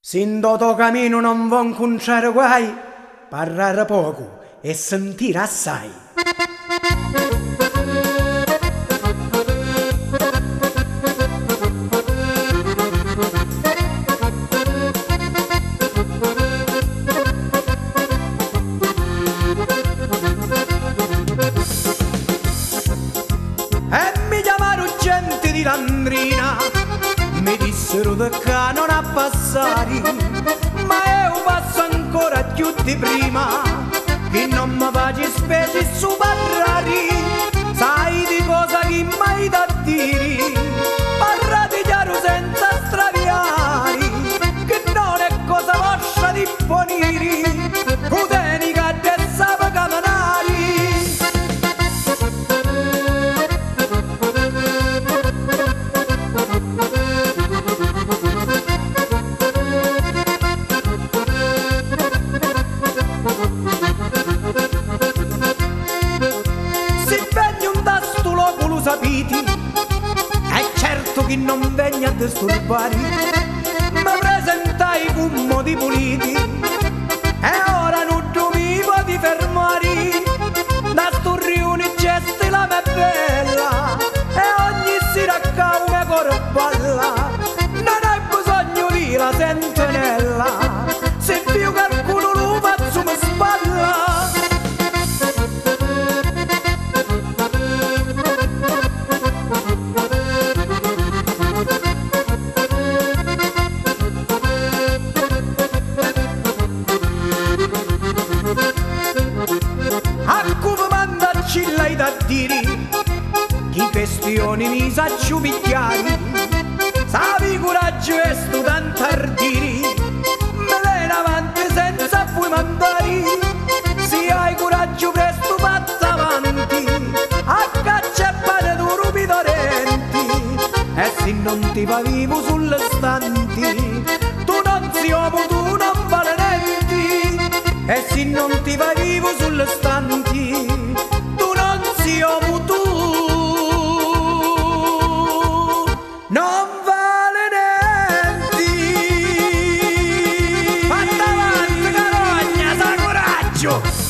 Sindoto cammino non vuoi incontrare guai, parlare poco e sentire assai. E mi chiamarono gente di Landrina, mi dissero che non a passare, ma io passo ancora più di prima, che non mi faccio specie su parlare. Sai di cosa che mai da dire, parlate chiaro senza straviare, che non è cosa vostra di ponire, cuteni che adesso camminare. Sapiti, è certo che non venga a disturbare, mi presentai con modi puliti e ora non mi puoi fermare. Da sto riunione gesti la mia bella e ogni sera a una corballa, non hai bisogno di la sentinella, se più qualcuno lo faccio mi spalla. Ci l'hai da dire, che questioni mi saccio picchiare, sapi coraggio e sto tanto ardire, me l'hai avanti senza poi mandare, se hai coraggio presto pazza avanti, a caccia e pane tu rubi torrenti, e se non ti va vivo sulle stanti, tu non sei uomo, tu non vale niente, e se non ti va vivo sulle stanti, uomo tu non vale niente. Fatta avanti carogna, sa coraggio.